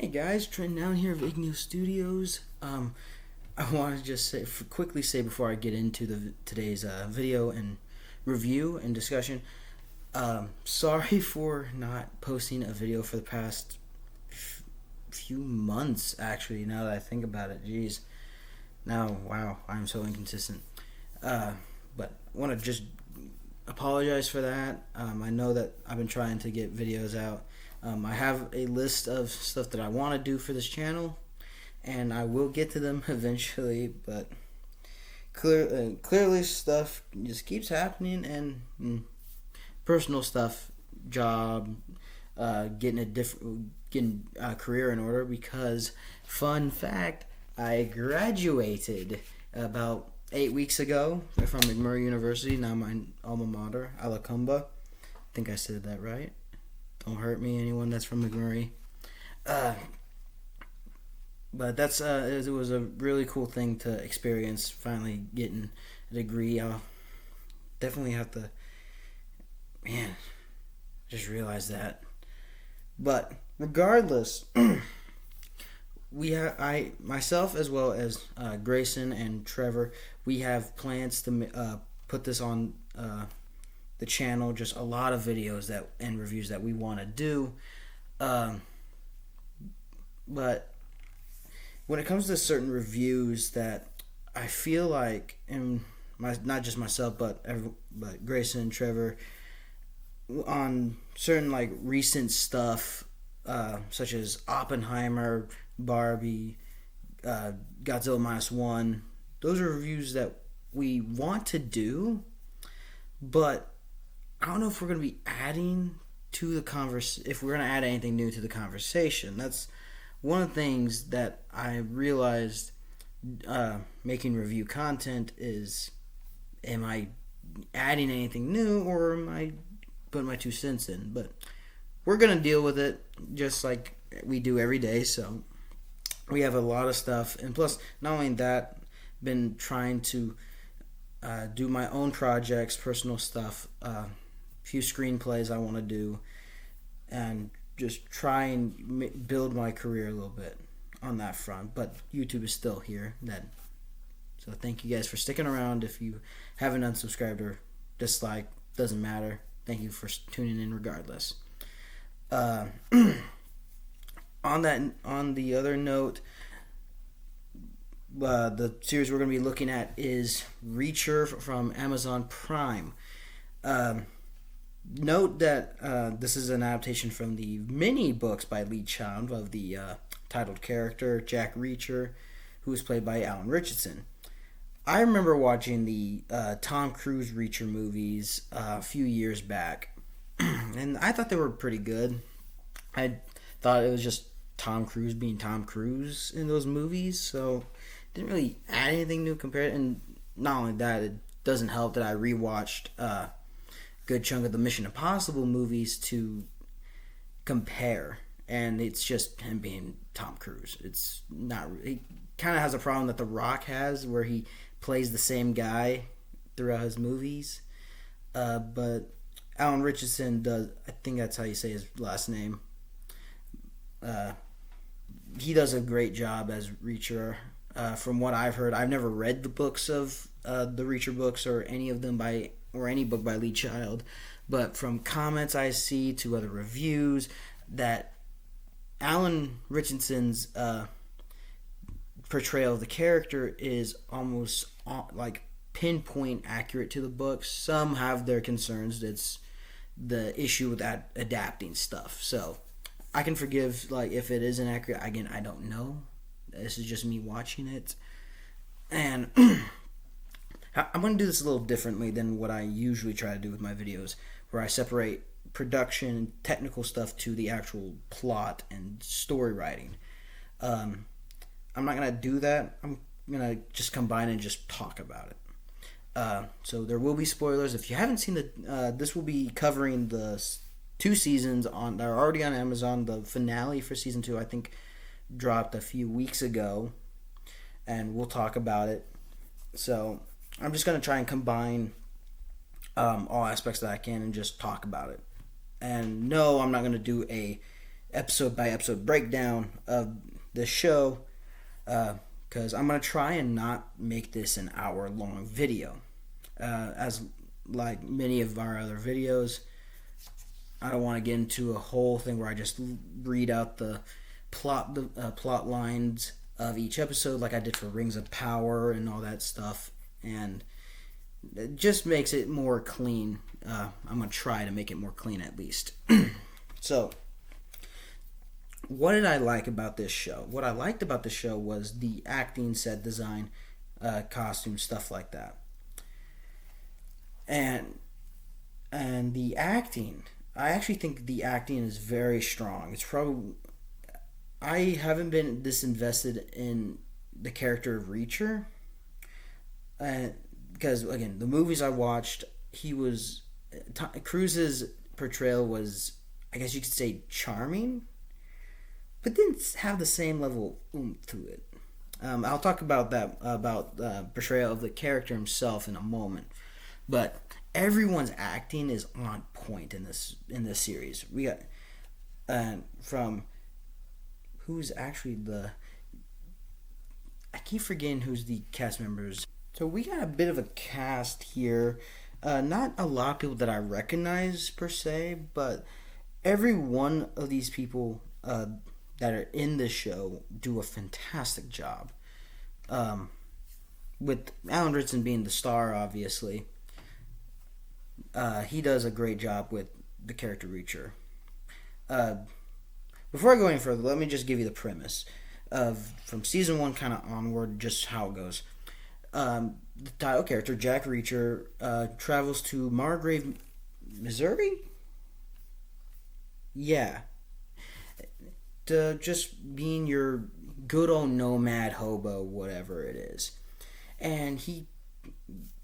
Hey guys, Trent down here of Igneo Studios. I want to just quickly say before I get into today's video and review and discussion. Sorry for not posting a video for the past few months. Actually, now that I think about it, jeez. Now, wow, I'm so inconsistent. But I want to just apologize for that. I know that I've been trying to get videos out. I have a list of stuff that I want to do for this channel, and I will get to them eventually, but clearly stuff just keeps happening, and personal stuff, job, getting a career in order, because fun fact, I graduated about 8 weeks ago from McMurray University, now my alma mater, Alacumba. I think I said that right. Don't hurt me, anyone that's from McMurray. But that's it was a really cool thing to experience, finally getting a degree. I'll definitely have to, just realize that. But regardless, myself as well as Grayson and Trevor, we have plans to put this on the channel, just a lot of videos and reviews that we want to do. But when it comes to certain reviews that I feel like, and not just myself, but Grayson and Trevor, on certain like recent stuff, such as Oppenheimer, Barbie, Godzilla -1, those are reviews that we want to do, but I don't know if we're going to be adding to the if we're going to add anything new to the conversation. That's one of the things that I realized making review content is, am I adding anything new, or am I putting my 2 cents in? But we're going to deal with it just like we do every day. So we have a lot of stuff, and plus, not only that, been trying to do my own projects, personal stuff, few screenplays I want to do, and just try and build my career a little bit on that front. But YouTube is still here. So thank you guys for sticking around. If you haven't unsubscribed or disliked, doesn't matter. Thank you for tuning in regardless. On the other note, the series we're going to be looking at is Reacher from Amazon Prime. Note that this is an adaptation from the mini books by Lee Child of the titled character Jack Reacher, who is played by Alan Richardson. I remember watching the Tom Cruise Reacher movies a few years back, and I thought they were pretty good. I thought it was just Tom Cruise being Tom Cruise in those movies, so didn't really add anything new compared. And not only that, it doesn't help that I rewatched good chunk of the Mission Impossible movies to compare, and it's just him being Tom Cruise. It's not. He kind of has a problem that The Rock has, where he plays the same guy throughout his movies. But Alan Richardson does. I think that's how you say his last name. He does a great job as Reacher. From what I've heard, I've never read the books of the Reacher books or any of them or any book by Lee Child, but from comments I see to other reviews, that Alan Richardson's portrayal of the character is almost like pinpoint accurate to the books. Some have their concerns. It's the issue with adapting stuff. So I can forgive if it isn't accurate. Again, I don't know. This is just me watching it, and I'm going to do this a little differently than what I usually try to do with my videos, where I separate production and technical stuff to the actual plot and story writing. I'm not going to do that. I'm going to just combine and just talk about it. So there will be spoilers. If you haven't seen this will be covering the 2 seasons that are already on Amazon. The finale for season 2, I think, dropped a few weeks ago, and we'll talk about it. So I'm just going to try and combine all aspects that I can and just talk about it. And no, I'm not going to do a episode by episode breakdown of the show, because I'm gonna try and not make this an hour long video, as like many of our other videos. I don't want to get into a whole thing where I just read out the plot lines of each episode like I did for Rings of Power and all that stuff, and it just makes it more clean. I'm going to try to make it more clean at least. So, what did I like about this show? What I liked about the show was the acting, set design, costume, stuff like that. And the acting, I actually think the acting is very strong. It's probably, I haven't been this invested in the character of Reacher, because again, the movies I watched, Cruise's portrayal was, I guess you could say, charming, but didn't have the same level of oomph to it. I'll talk about that, about portrayal of the character himself in a moment, but everyone's acting is on point in this series. We got from who's actually I keep forgetting who's the cast members. So we got a bit of a cast here. Not a lot of people that I recognize per se, but every one of these people that are in this show do a fantastic job. With Alan Ritson being the star, obviously. He does a great job with the character Reacher. Before I go any further, let me just give you the premise of from season 1 kind of onward, just how it goes. The title character, Jack Reacher, travels to Margrave, Missouri? Yeah. To just being your good old nomad hobo, whatever it is. And he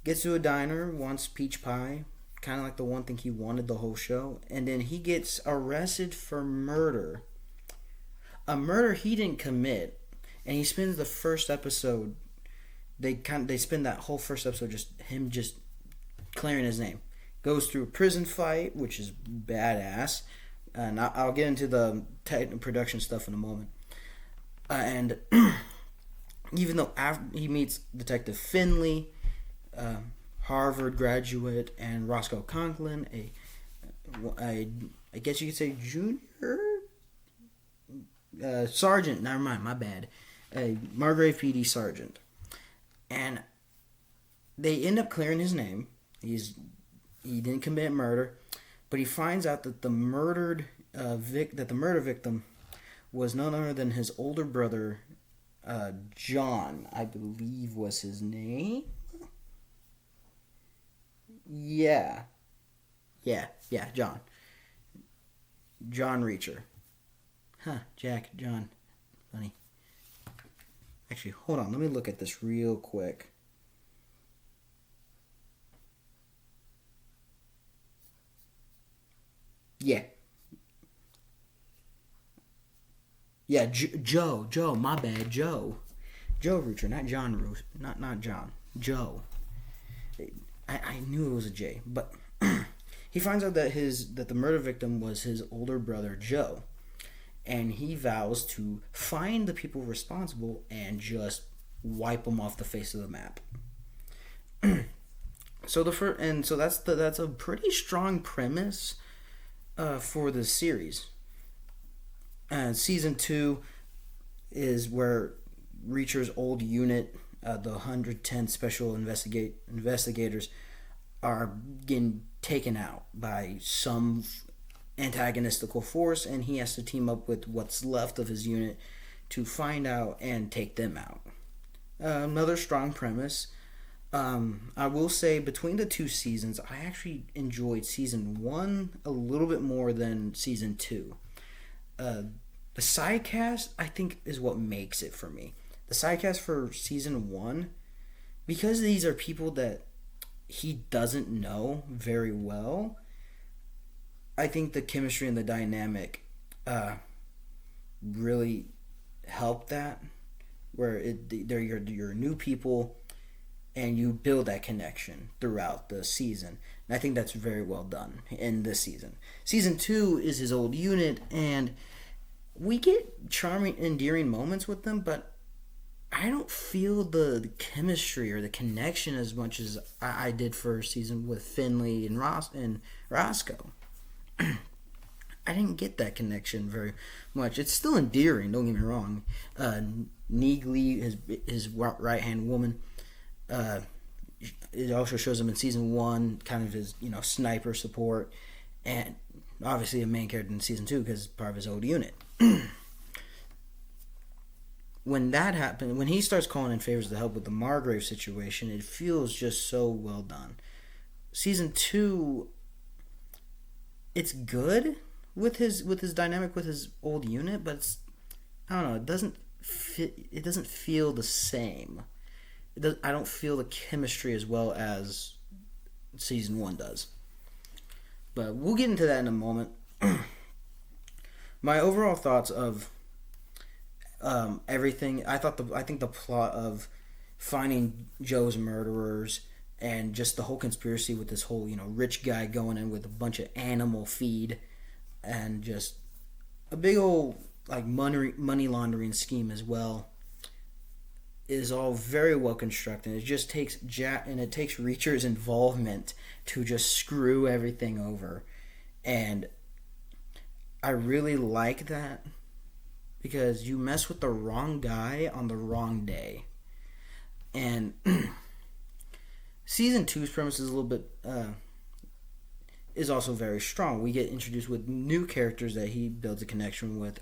gets to a diner, wants peach pie, kind of like the one thing he wanted the whole show, and then he gets arrested for murder. A murder he didn't commit, and he spends the first episode, they spend that whole first episode just clearing his name. Goes through a prison fight, which is badass, and I'll get into the production stuff in a moment. And even though he meets Detective Finley, Harvard graduate, and Roscoe Conklin, I guess you could say junior sergeant. Never mind, my bad. A Margrave PD sergeant, and they end up clearing his name. He didn't commit murder, but he finds out that the murder victim was none other than his older brother, John, I believe was his name. Yeah, John. John Reacher. Jack, John. Funny. Actually, hold on. Let me look at this real quick. Yeah. Yeah, Joe, my bad, Joe. Joe Reacher, not John Root, not John. Joe. I knew it was a J, but he finds out that the murder victim was his older brother Joe, and he vows to find the people responsible and just wipe them off the face of the map. So that's a pretty strong premise for the series. Season 2 is where Reacher's old unit, the 110 Special Investigators, are getting taken out by some antagonistical force, and he has to team up with what's left of his unit to find out and take them out. Another strong premise. I will say between the two seasons, I actually enjoyed season 1 a little bit more than season 2. The side cast, I think, is what makes it for me. The side cast for season 1, because these are people that he doesn't know very well, I think the chemistry and the dynamic really helped that, where they're your new people, and you build that connection throughout the season. And I think that's very well done in this season. Season 2 is his old unit, and we get charming, endearing moments with them, but I don't feel the chemistry or the connection as much as I did for season with Finley and Roscoe. I didn't get that connection very much. It's still endearing. Don't get me wrong. Neagley, his right hand woman. It also shows him in season 1, kind of his sniper support, and obviously a main character in season 2 because part of his old unit. When that happened, when he starts calling in favors to help with the Margrave situation, it feels just so well done. Season 2, it's good with his dynamic with his old unit, but I don't know. It doesn't feel the same. I don't feel the chemistry as well as season 1 does. But we'll get into that in a moment. My overall thoughts of everything. I think the plot of finding Joe's murderers and just the whole conspiracy with this whole rich guy going in with a bunch of animal feed and just a big old like money laundering scheme as well is all very well constructed. It just takes Reacher's involvement to just screw everything over, and I really like that because you mess with the wrong guy on the wrong day. And season 2's premise is a little bit is also very strong. We get introduced with new characters that he builds a connection with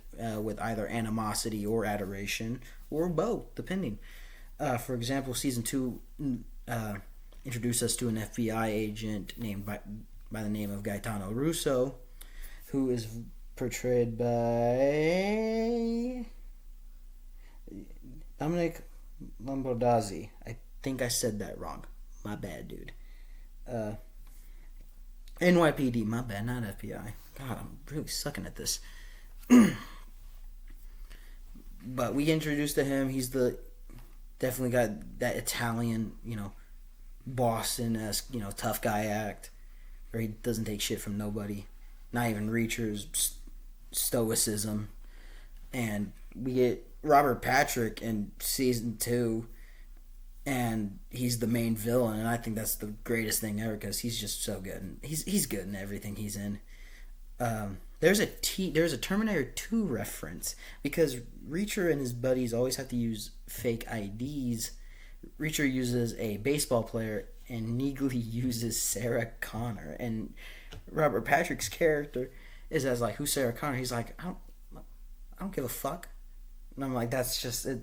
either animosity or adoration, or both, depending. For example, season 2 introduced us to an FBI agent named by the name of Gaetano Russo, who is portrayed by Dominic Lombardozzi. I think I said that wrong. My bad, dude. NYPD, my bad, not FBI. God, I'm really sucking at this. But we get introduced to him. He's definitely got that Italian, Boston-esque, tough guy act, where he doesn't take shit from nobody. Not even Reacher's stoicism. And we get Robert Patrick in season 2, and he's the main villain, and I think that's the greatest thing ever because he's just so good. And he's good in everything he's in. There's a Terminator 2 reference because Reacher and his buddies always have to use fake IDs. Reacher uses a baseball player, and Neagley uses Sarah Connor. And Robert Patrick's character is as like, who's Sarah Connor? He's like, I don't give a fuck. And I'm like, that's just it.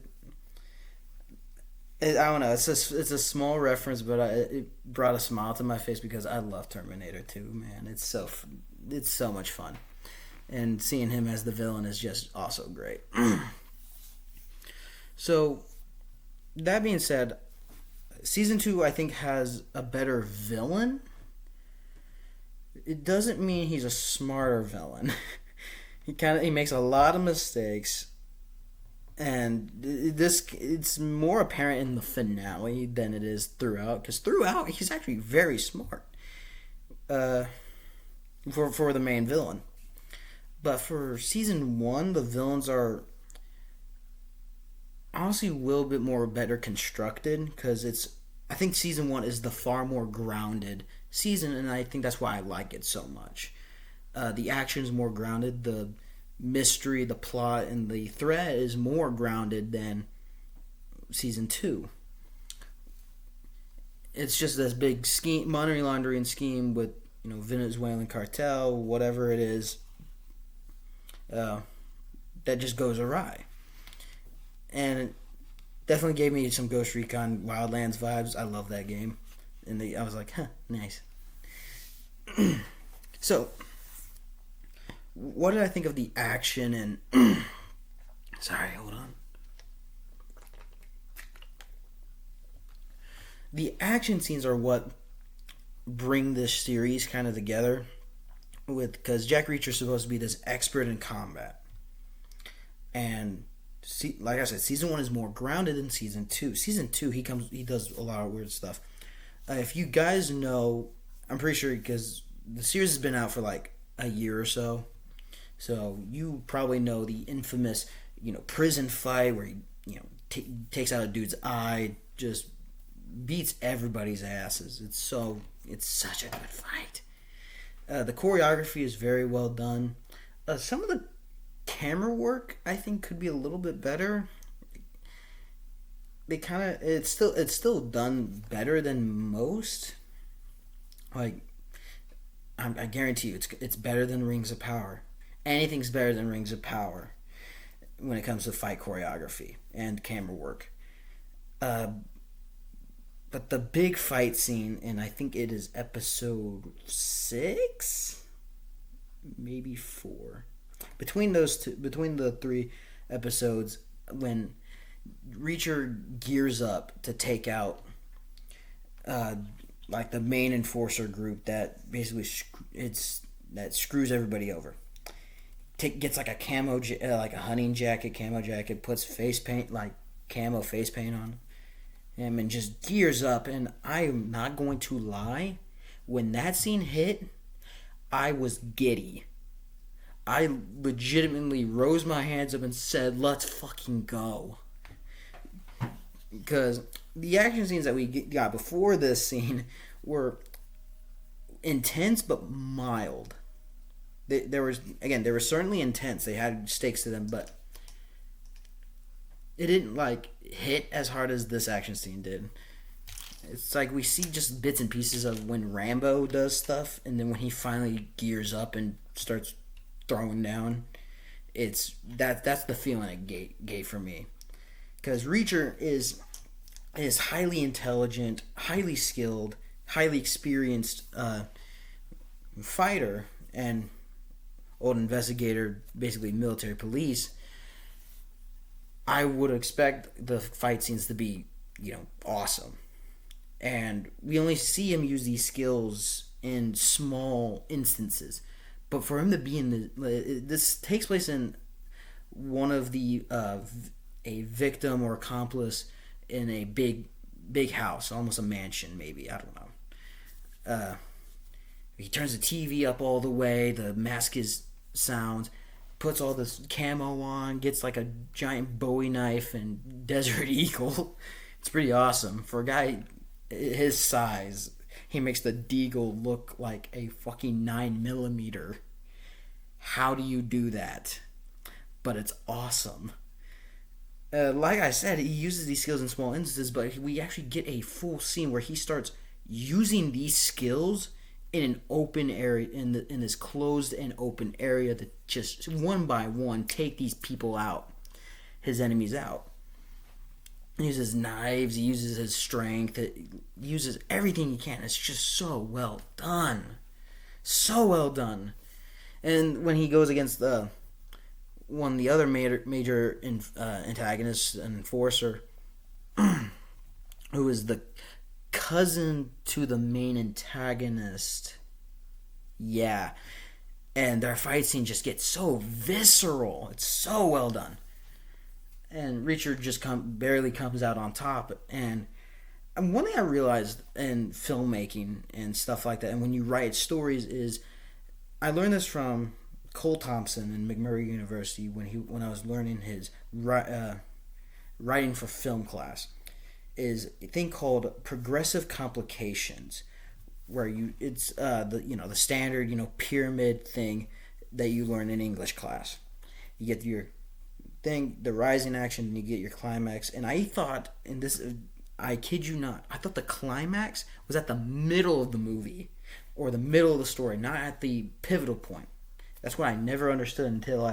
I don't know. It's a small reference, but it brought a smile to my face because I love Terminator 2. Man, it's so much fun, and seeing him as the villain is just also great. So, that being said, season 2 I think has a better villain. It doesn't mean he's a smarter villain. He makes a lot of mistakes. And it's more apparent in the finale than it is throughout. Because throughout, he's actually very smart. For the main villain. But for season 1, the villains are honestly a little bit better constructed. Because I think season 1 is the far more grounded season. And I think that's why I like it so much. The action is more grounded. The mystery, the plot, and the threat is more grounded than season 2. It's just this big scheme, money laundering scheme with Venezuelan cartel, whatever it is, that just goes awry. And it definitely gave me some Ghost Recon Wildlands vibes. I love that game, and I was like, nice. So, what did I think of the action and... Sorry, hold on. The action scenes are what bring this series kind of together, because Jack Reacher's supposed to be this expert in combat. And like I said, season 1 is more grounded than season 2. Season 2, he does a lot of weird stuff. If you guys know, I'm pretty sure because the series has been out for like a year or so. So you probably know the infamous, prison fight where he, takes out a dude's eye, just beats everybody's asses. It's such a good fight. The choreography is very well done. Some of the camera work I think could be a little bit better. It's still done better than most. Like I guarantee you, it's better than Rings of Power. Anything's better than Rings of Power when it comes to fight choreography and camera work. Uh, but the big fight scene, and I think it is episode 6, maybe 4. Between the 3 episodes, when Reacher gears up to take out uh, like the main enforcer group that basically that screws everybody over. Gets like a like a hunting jacket, camo jacket, puts face paint, like camo face paint on him, and just gears up. And I am not going to lie, when that scene hit, I was giddy. I legitimately rose my hands up and said, "Let's fucking go." Because the action scenes that we got before this scene were intense but mild. They were certainly intense. They had stakes to them, but it didn't like hit as hard as this action scene did. It's like we see just bits and pieces of when Rambo does stuff, and then when he finally gears up and starts throwing down, that's the feeling it gave for me. Because Reacher is highly intelligent, highly skilled, highly experienced fighter and old investigator, basically military police. I would expect the fight scenes to be, awesome. And we only see him use these skills in small instances. But for him to be in this takes place in one of the a victim or accomplice in a big house, almost a mansion, maybe, I don't know. He turns the TV up all the way, the mask is sounds, puts all this camo on, gets like a giant Bowie knife and Desert Eagle. It's pretty awesome. For a guy his size, he makes the Deagle look like a fucking 9mm. How do you do that? But it's awesome. Like I said, he uses these skills in small instances, but we actually get a full scene where he starts using these skills in an open area, in this closed and open area, to just one by one take these people out, his enemies out. He uses knives, he uses his strength, he uses everything he can. It's just so well done. So well done. And when he goes against one of the other major antagonists, an enforcer, who is the cousin to the main antagonist. Yeah. And their fight scene just gets so visceral. It's so well done. And Reacher just barely comes out on top. And one thing I realized in filmmaking and stuff like that, and when you write stories, is I learned this from Cole Thompson in McMurray University when I was learning his writing for film class. Is a thing called progressive complications, where it's the standard pyramid thing that you learn in English class. You get your thing, the rising action, and you get your climax. And I thought, I kid you not, I thought the climax was at the middle of the movie or the middle of the story, not at the pivotal point. That's what I never understood until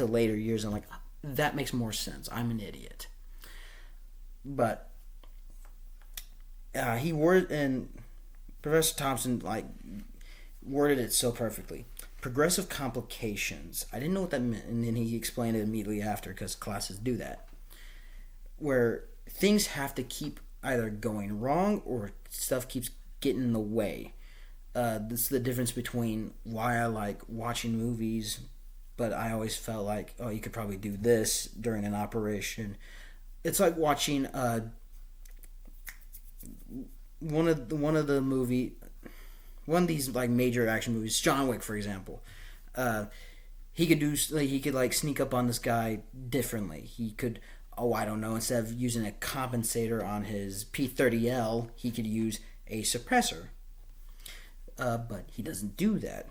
later years. I'm like, that makes more sense. I'm an idiot. But he worded, and Professor Thompson worded it so perfectly. Progressive complications. I didn't know what that meant, and then he explained it immediately after, because classes do that, where things have to keep either going wrong or stuff keeps getting in the way. This is the difference between why I like watching movies, but I always felt like, oh, you could probably do this during an operation. It's like watching one of these like major action movies, John Wick, for example. he could like sneak up on this guy differently. He could, oh, I don't know, instead of using a compensator on his P30L, he could use a suppressor. But he doesn't do that.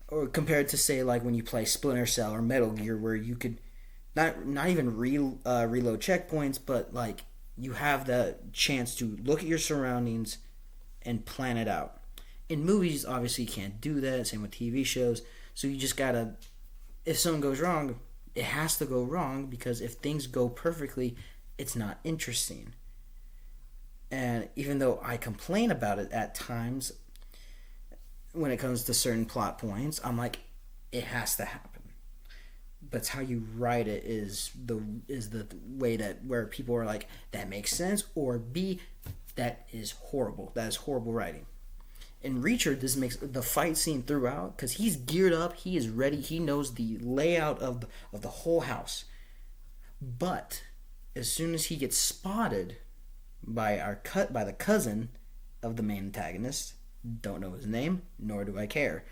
Or compared to, say, like when you play Splinter Cell or Metal Gear, where you could not even reload checkpoints, but like you have the chance to look at your surroundings and plan it out. In movies, obviously, you can't do that. Same with TV shows. So you just gotta, if something goes wrong, it has to go wrong, because if things go perfectly, it's not interesting. And even though I complain about it at times, when it comes to certain plot points, I'm like, it has to happen. But it's how you write it is the way that where people are like, that makes sense, or B, that is horrible. That is horrible writing. In Reacher, this makes the fight scene throughout, because he's geared up, he is ready, he knows the layout of the whole house. But as soon as he gets spotted by the cousin of the main antagonist, don't know his name, nor do I care.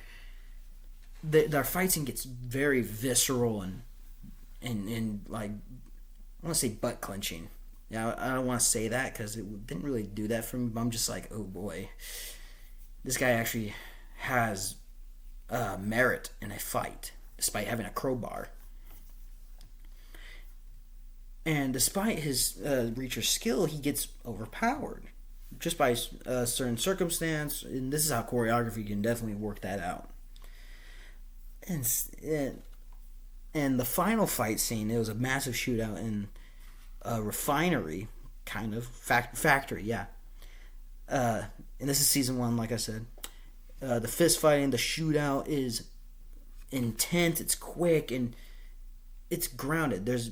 Their fight scene gets very visceral and like, I want to say butt clenching. Yeah, I don't want to say that because it didn't really do that for me. But I'm just like, oh boy, this guy actually has merit in a fight, despite having a crowbar. And despite his Reacher's skill, he gets overpowered just by a certain circumstance. And this is how choreography can definitely work that out. And the final fight scene, it was a massive shootout in a refinery, kind of factory, yeah. And this is season 1, like I said. The fist fighting, the shootout is intense. It's quick and it's grounded. There's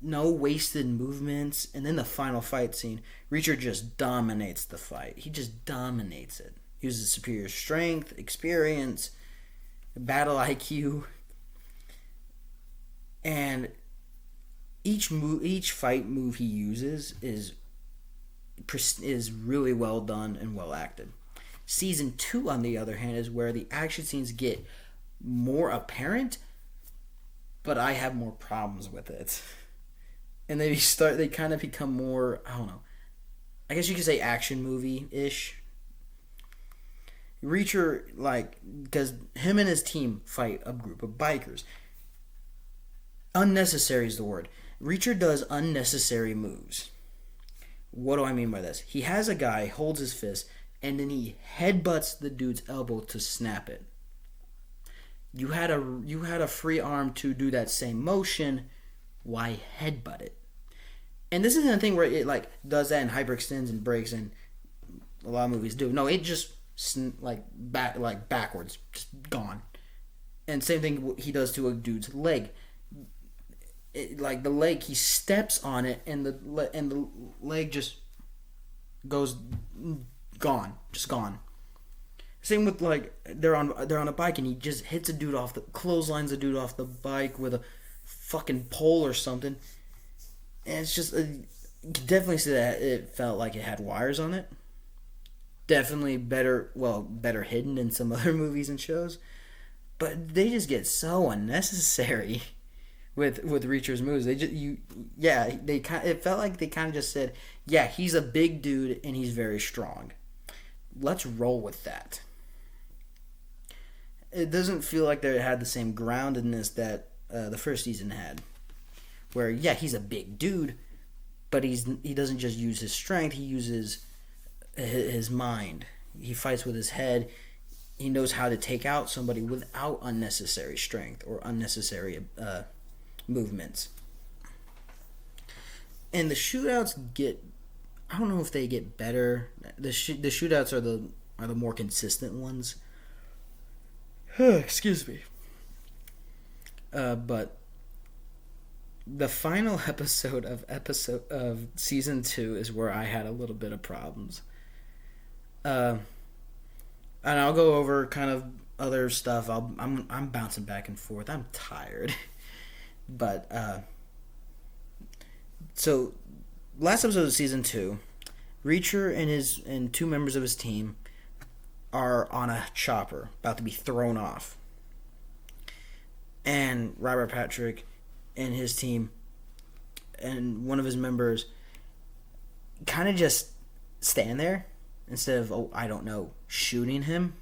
no wasted movements. And then the final fight scene, Reacher just dominates the fight. He just dominates it. He uses superior strength, experience, battle IQ, and each fight move he uses is really well done and well acted. Season 2, on the other hand, is where the action scenes get more apparent, but I have more problems with it. And they kind of become more, I don't know, I guess you could say action movie-ish. Reacher, like, because him and his team fight a group of bikers. Unnecessary is the word. Reacher does unnecessary moves. What do I mean by this? He has a guy, holds his fist, and then he headbutts the dude's elbow to snap it. You had a free arm to do that same motion. Why headbutt it? And this isn't a thing where it like does that and hyperextends and breaks, and a lot of movies do. No, it just backwards, just gone. And same thing he does to a dude's leg. Like the leg, he steps on it, and the leg just goes gone, just gone. Same with like they're on a bike, and he just hits a dude clotheslines a dude off the bike with a fucking pole or something. And it's just you can definitely see that it felt like it had wires on it. Definitely better hidden than some other movies and shows, but they just get so unnecessary with Reacher's moves. It felt like they kind of just said, yeah, he's a big dude and he's very strong. Let's roll with that. It doesn't feel like they had the same groundedness that the first season had, where yeah, he's a big dude, but he doesn't just use his strength. He uses his mind. He fights with his head. He knows how to take out somebody without unnecessary strength or unnecessary movements. And the shootouts I don't know if they get better. The shootouts are the more consistent ones. Excuse me. But the final episode of season 2 is where I had a little bit of problems. And I'll go over kind of other stuff. I'm bouncing back and forth. I'm tired. But so last episode of season 2, Reacher and 2 members of his team are on a chopper about to be thrown off. and Robert Patrick and his team and one of his members kind of just stand there instead of, oh, I don't know, shooting him.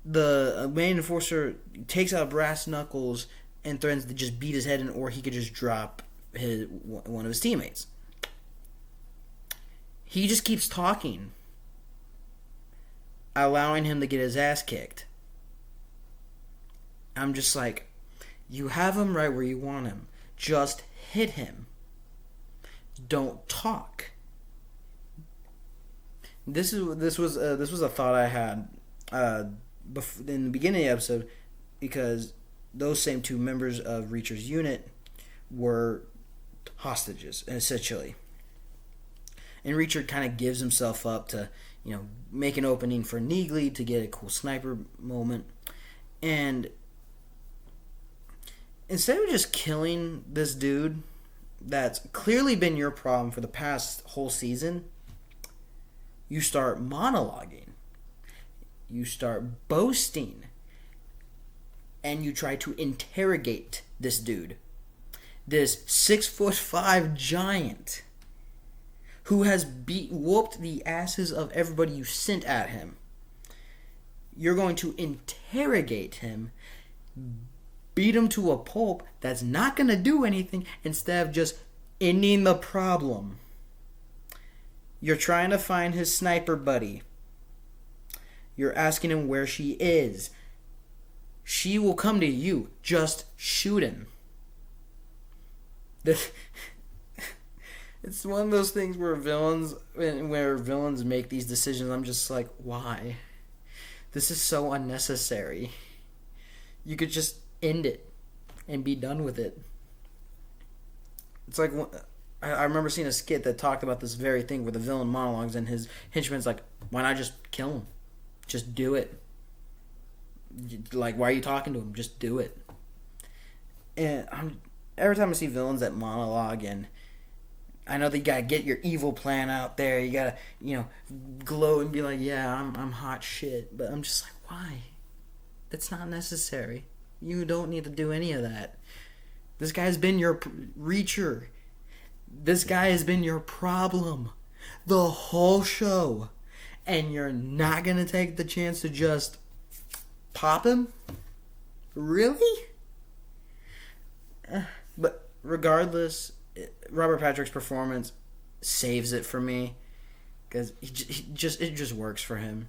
The main enforcer takes out brass knuckles and threatens to just beat his head in, or he could just drop one of his teammates. He just keeps talking, allowing him to get his ass kicked. I'm just like, you have him right where you want him. Just hit him. Don't talk. This was a thought I had in the beginning of the episode, because those same two members of Reacher's unit were hostages, essentially. And Reacher kind of gives himself up to, make an opening for Neagley to get a cool sniper moment. And instead of just killing this dude that's clearly been your problem for the past whole season, you start monologuing. You start boasting. And you try to interrogate this dude. This 6'5" giant who has whooped the asses of everybody you sent at him. You're going to interrogate him, beat him to a pulp that's not going to do anything, instead of just ending the problem. You're trying to find his sniper buddy. You're asking him where she is. She will come to you. Just shoot him. It's one of those things where villains make these decisions. I'm just like, why? This is so unnecessary. You could just end it and be done with it. It's like, I remember seeing a skit that talked about this very thing where the villain monologues and his henchman's like, why not just kill him? Just do it. Like, why are you talking to him? Just do it. And every time I see villains that monologue, and I know that you gotta get your evil plan out there, you gotta, glow and be like, yeah, I'm hot shit. But I'm just like, why? That's not necessary. You don't need to do any of that. This guy's been your Reacher. This guy has been your problem the whole show. And you're not going to take the chance to just pop him? Really? But regardless, Robert Patrick's performance saves it for me. Because it just works for him.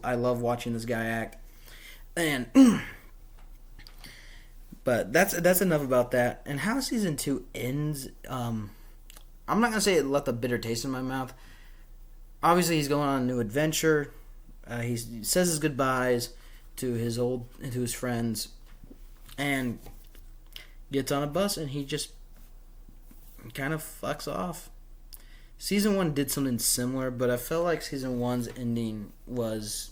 I love watching this guy act. And but that's enough about that. And how season 2 ends, I'm not gonna say it left a bitter taste in my mouth. Obviously, he's going on a new adventure. He says his goodbyes to his friends, and gets on a bus, and he just kind of fucks off. Season 1 did something similar, but I felt like Season 1's ending was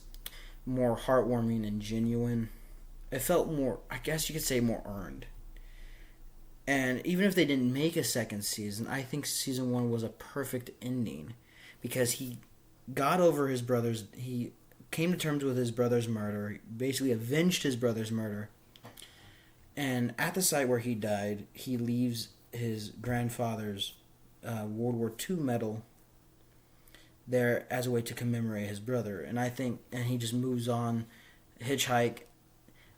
more heartwarming and genuine. It felt more, I guess you could say, more earned. And even if they didn't make a second season, I think Season 1 was a perfect ending. Because he got over his brother's... He came to terms with his brother's murder. He basically avenged his brother's murder. And at the site where he died, he leaves his grandfather's World War II medal there as a way to commemorate his brother. And he just moves on, hitchhike,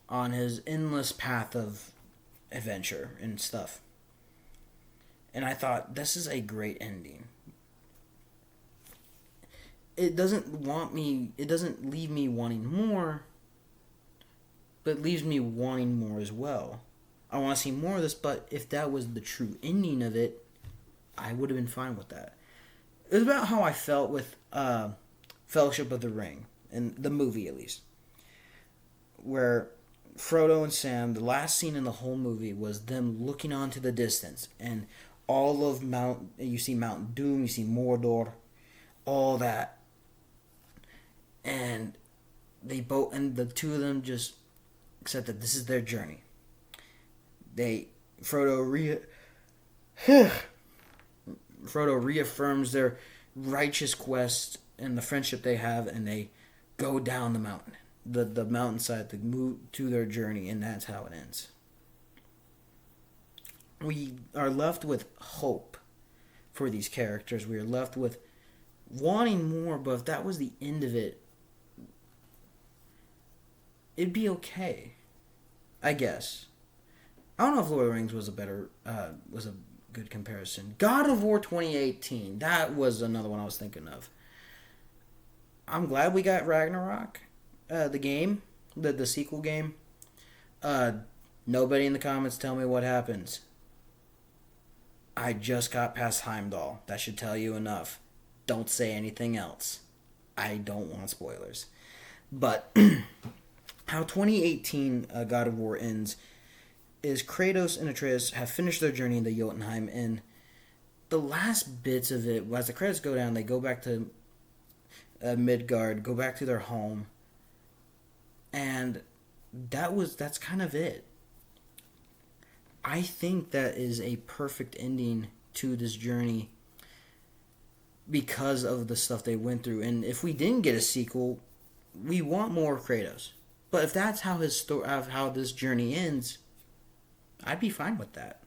on his endless path of adventure and stuff. And I thought, this is a great ending. It doesn't leave me wanting more, but it leaves me wanting more as well. I want to see more of this, but if that was the true ending of it, I would have been fine with that. It was about how I felt with Fellowship of the Ring, in the movie at least, where Frodo and Sam, the last scene in the whole movie was them looking onto the distance, and all of you see Mount Doom, you see Mordor, all that, and the two of them just accept that this is their journey. Frodo reaffirms their righteous quest and the friendship they have, and they go down the mountain. the mountainside to move to their journey, and that's how it ends. We are left with hope for these characters. We are left with wanting more, but if that was the end of it, it'd be okay, I guess. I don't know if Lord of the Rings was a good comparison. God of War 2018, that was another one I was thinking of. I'm glad we got Ragnarok, the game, the sequel game. Nobody in the comments tell me what happens. I just got past Heimdall. That should tell you enough. Don't say anything else. I don't want spoilers. But how 2018 God of War ends is Kratos and Atreus have finished their journey into Jotunheim, and the last bits of it, as the credits go down, they go back to Midgard, go back to their home, and that's kind of it. I think that is a perfect ending to this journey because of the stuff they went through. And if we didn't get a sequel, we want more of Kratos. But if that's how his story, how this journey ends, I'd be fine with that.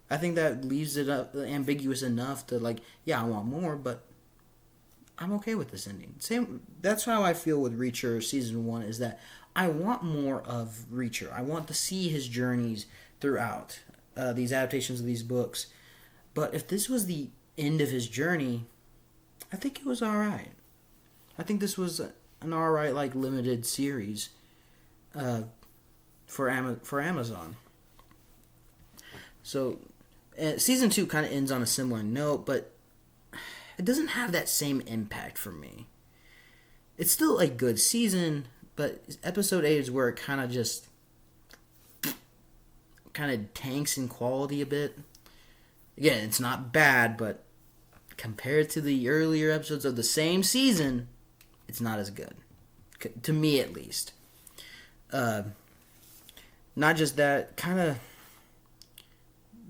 I think that leaves it up ambiguous enough to yeah, I want more, but I'm okay with this ending. That's how I feel with Reacher season 1, is that I want more of Reacher. I want to see his journeys throughout these adaptations of these books. But if this was the end of his journey, I think it was alright. I think this was an alright limited series for Amazon. So season 2 kind of ends on a similar note, but it doesn't have that same impact for me. It's still a good season, but episode 8 is where it kind of tanks in quality a bit. Again, it's not bad, but compared to the earlier episodes of the same season, it's not as good. To me, at least. Not just that,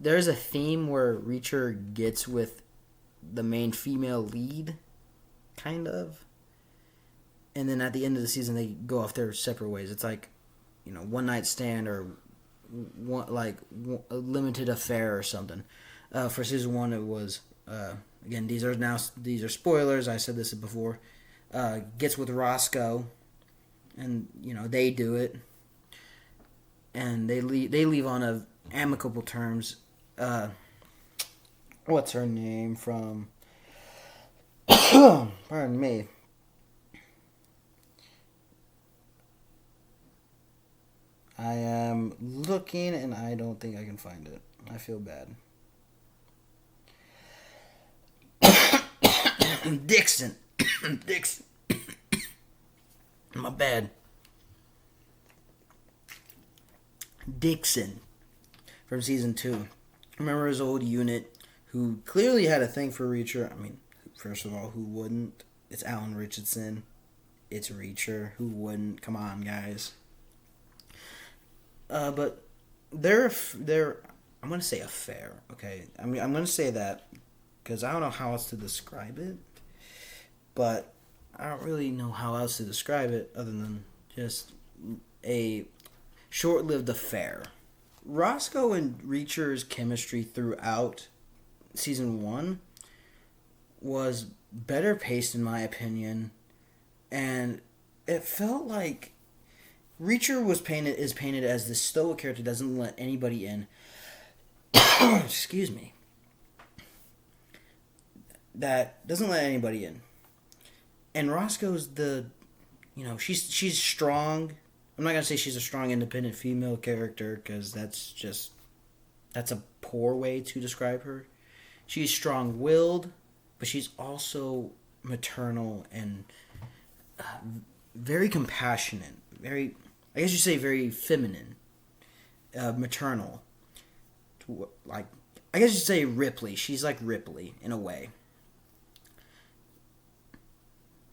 there's a theme where Reacher gets with the main female lead, kind of. And then at the end of the season, they go off their separate ways. It's one night stand or a limited affair or something. For season 1, it was again. These are spoilers. I said this before. Gets with Roscoe, and they do it, and they leave on amicable terms. What's her name from? Pardon me. I am looking and I don't think I can find it. I feel bad. Dixon. Dixon. My bad. Dixon from season 2. Remember his old unit who clearly had a thing for Reacher. I mean, first of all, who wouldn't? It's Alan Richardson. It's Reacher. Who wouldn't? Come on, guys. But they're I'm gonna say affair. Okay, I mean I'm gonna say that because I don't know how else to describe it. But I don't really know how else to describe it other than just a short-lived affair. Roscoe and Reacher's chemistry throughout season 1 was better paced in my opinion, and it felt like Reacher is painted as this stoic character that doesn't let anybody in. Excuse me. That doesn't let anybody in. And Roscoe's she's strong. I'm not going to say she's a strong, independent female character because that's a poor way to describe her. She's strong-willed, but she's also maternal and very compassionate. I guess you'd say very feminine, maternal. I guess you'd say Ripley. She's like Ripley in a way.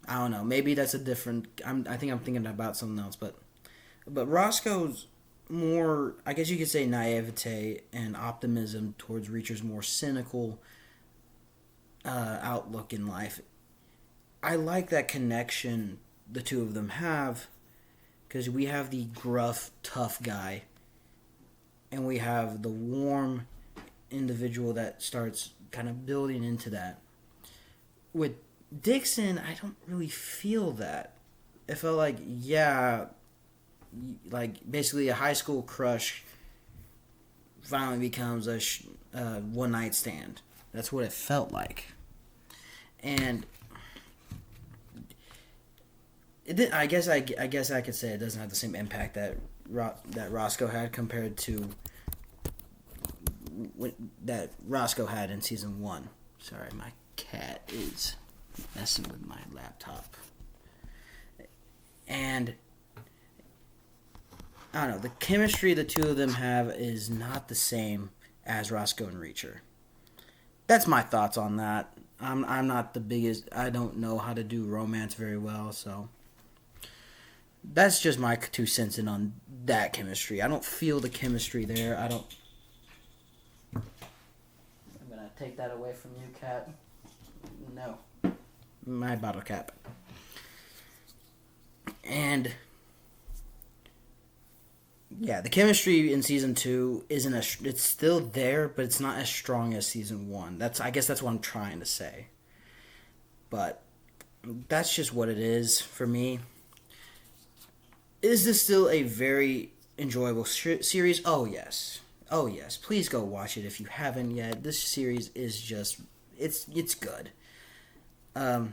I don't know. Maybe that's a different. I think I'm thinking about something else, but Roscoe's more. I guess you could say naivete and optimism towards Reacher's more cynical outlook in life. I like that connection the two of them have, because we have the gruff, tough guy, and we have the warm individual that starts kind of building into that. With Dixon, I don't really feel that. It felt like, yeah, like basically a high school crush finally becomes a one night stand. That's what it felt like. And I guess I could say it doesn't have the same impact that Roscoe had compared to that Roscoe had in season 1. Sorry, my cat is messing with my laptop. And I don't know, the chemistry the two of them have is not the same as Roscoe and Reacher. That's my thoughts on that. I'm not the biggest. I don't know how to do romance very well, so that's just my 2 cents in on that chemistry. I don't feel the chemistry there. I'm gonna take that away from you, cat. No, my bottle cap. And yeah, the chemistry in season 2 isn't it's still there, but it's not as strong as season 1. I guess that's what I'm trying to say. But that's just what it is for me. Is this still a very enjoyable series? Oh yes. Oh yes. Please go watch it if you haven't yet. This series is just it's good. What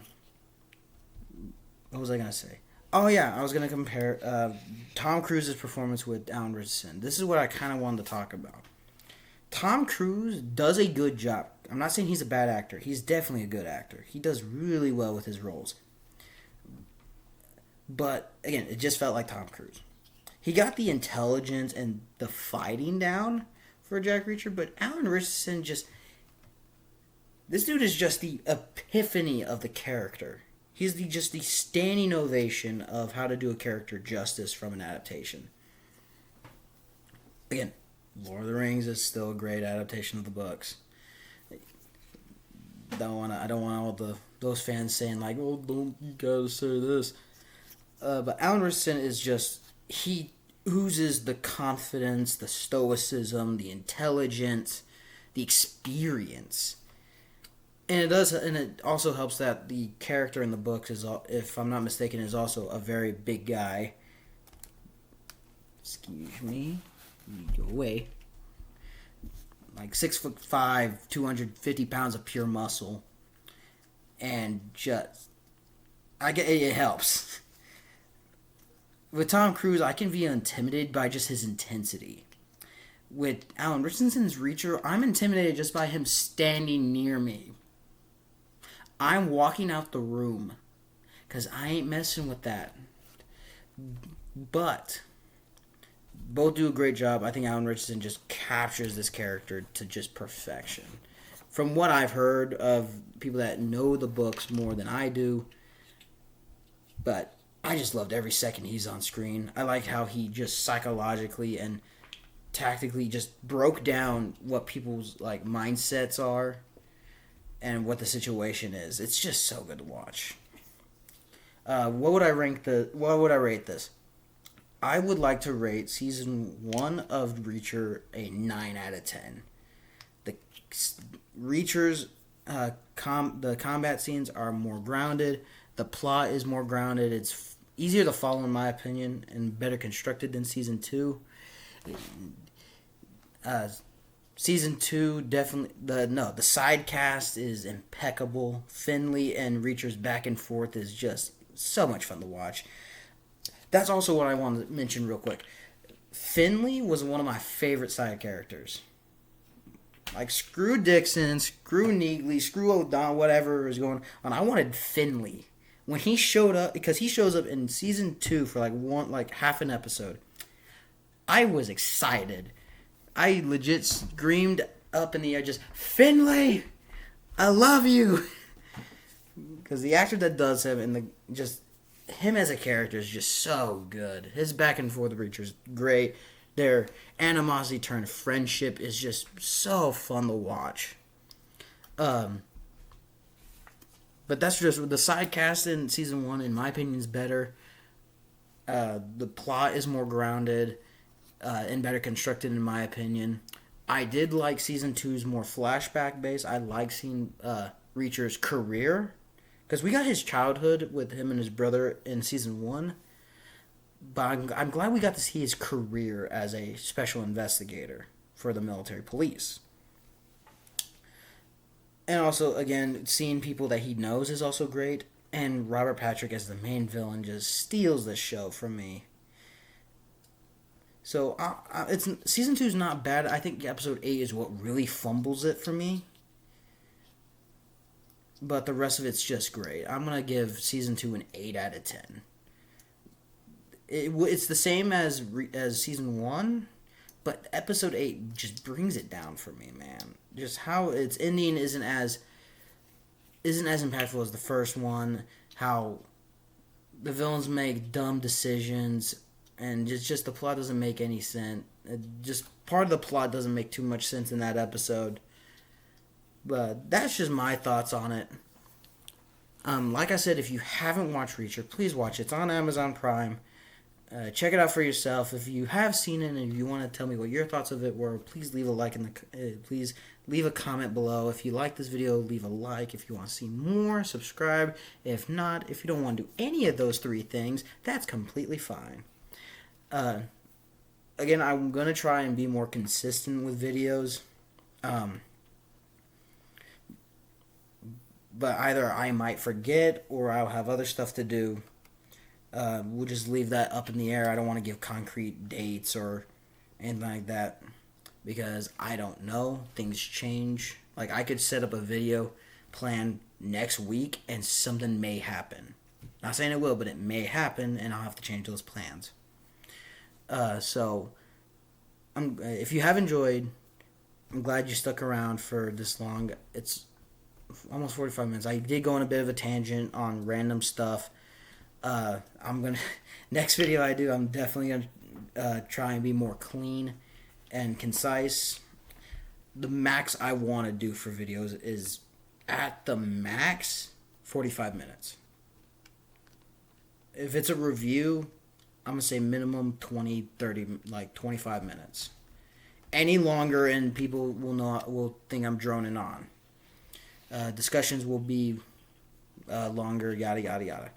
was I gonna say? Oh yeah, I was gonna compare Tom Cruise's performance with Alan Richardson. This is what I kind of wanted to talk about. Tom Cruise does a good job. I'm not saying he's a bad actor. He's definitely a good actor. He does really well with his roles. But again, it just felt like Tom Cruise. He got the intelligence and the fighting down for Jack Reacher, but Alan Richardson this dude is just the epiphany of the character. He's just the standing ovation of how to do a character justice from an adaptation. Again, Lord of the Rings is still a great adaptation of the books. I don't want all those fans saying like, "Oh, don't you gotta say this." But Alan Richardson is he oozes the confidence, the stoicism, the intelligence, the experience. And it also helps that the character in the books is, if I'm not mistaken, is also a very big guy. Excuse me, go away. Like 6'5", 250 pounds of pure muscle, and it helps. With Tom Cruise, I can be intimidated by just his intensity. With Alan Richardson's Reacher, I'm intimidated just by him standing near me. I'm walking out the room because I ain't messing with that. But both do a great job. I think Alan Richardson just captures this character to just perfection. From what I've heard of people that know the books more than I do, but I just loved every second he's on screen. I liked how he just psychologically and tactically just broke down what people's like mindsets are and what the situation is. It's just so good to watch. What would I rate this? I would like to rate season 1 of Reacher a 9 out of 10. The Reacher's the combat scenes are more grounded. The plot is more grounded. It's easier to follow, in my opinion, and better constructed than season 2. Season 2 definitely the side cast is impeccable. Finley and Reacher's back and forth is just so much fun to watch. That's also what I wanted to mention real quick. Finley was one of my favorite side characters. Like, screw Dixon, screw Neagley, screw O'Donnell, whatever is going on. I wanted Finley. When he showed up, because he shows up in season 2 for half an episode, I was excited. I legit screamed up in the air, just, Finley, I love you. Because the actor that does him and him as a character is just so good. His back and forth Reacher is great. Their animosity turned friendship is just so fun to watch. But that's just the side cast in season 1. In my opinion, is better. The plot is more grounded and better constructed, in my opinion. I did like season 2's more flashback based. I like seeing Reacher's career, because we got his childhood with him and his brother in season 1. But I'm glad we got to see his career as a special investigator for the military police. And also, again, seeing people that he knows is also great. And Robert Patrick as the main villain just steals the show from me. So, it's season 2 is not bad. I think episode 8 is what really fumbles it for me. But the rest of it's just great. I'm going to give season 2 an 8 out of 10. It's the same as season 1, but episode 8 just brings it down for me, man. Just how its ending isn't as impactful as the first one. How the villains make dumb decisions, and just the plot doesn't make any sense. Just part of the plot doesn't make too much sense in that episode. But that's just my thoughts on it. Like I said, if you haven't watched Reacher, please watch it. It's on Amazon Prime. Check it out for yourself. If you have seen it and if you want to tell me what your thoughts of it were, please leave a like please leave a comment below. If you like this video, leave a like. If you want to see more, subscribe. If not, if you don't want to do any of those 3 things, that's completely fine. Again, I'm gonna try and be more consistent with videos. But either I might forget or I'll have other stuff to do. We'll just leave that up in the air. I don't want to give concrete dates or anything like that because I don't know. Things change. Like, I could set up a video plan next week and something may happen. Not saying it will, but it may happen and I'll have to change those plans. So, if you have enjoyed, I'm glad you stuck around for this long. It's almost 45 minutes. I did go on a bit of a tangent on random stuff. Next video I do, I'm definitely gonna try and be more clean and concise. The max I want to do for videos is at the max 45 minutes. If it's a review, I'm gonna say minimum 20, 30, like 25 minutes. Any longer and people will think I'm droning on. Discussions will be longer, yada yada yada.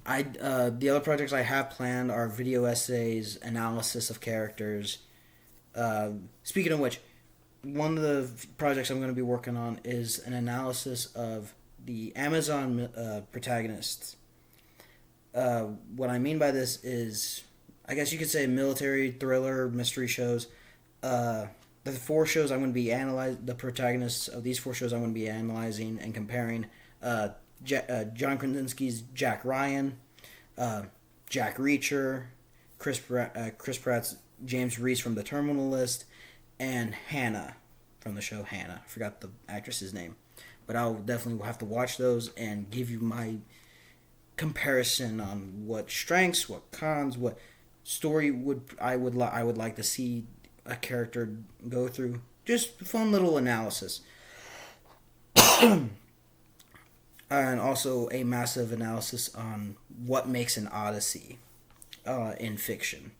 The other projects I have planned are video essays, analysis of characters. Speaking of which, one of the projects I'm going to be working on is an analysis of the Amazon protagonists. What I mean by this is, I guess you could say military, thriller, mystery shows. The 4 shows I'm going to be analyzing, the protagonists of these 4 shows I'm going to be analyzing and comparing. John Krasinski's Jack Ryan, Jack Reacher, Chris Pratt's James Reese from The Terminal List, and Hannah from the show Hannah. I forgot the actress's name. But I'll definitely have to watch those and give you my comparison on what strengths, what cons, what story I would like to see a character go through. Just fun little analysis. And also a massive analysis on what makes an odyssey in fiction.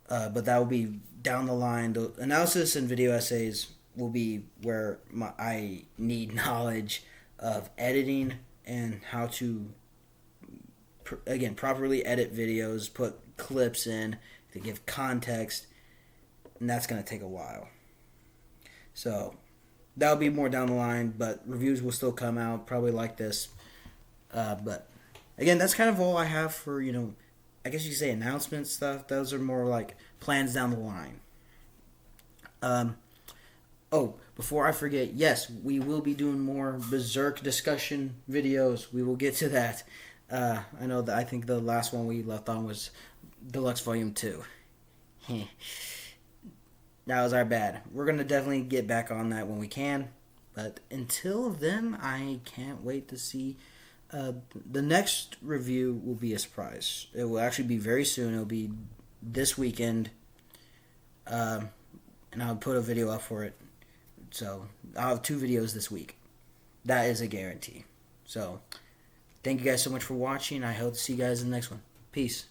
But that will be down the line. The analysis and video essays will be where I need knowledge of editing and how to, again, properly edit videos, put clips in to give context, and that's going to take a while. So that'll be more down the line, but reviews will still come out, probably like this. But again, that's kind of all I have for, I guess you could say announcement stuff. Those are more like plans down the line. Before I forget, yes, we will be doing more Berserk discussion videos. We will get to that. I know that I think the last one we left on was Deluxe Volume 2. That was our bad. We're going to definitely get back on that when we can. But until then, I can't wait to see. The next review will be a surprise. It will actually be very soon. It will be this weekend. And I'll put a video up for it. So I'll have 2 videos this week. that is a guarantee. So, thank you guys so much for watching. I hope to see you guys in the next one. Peace.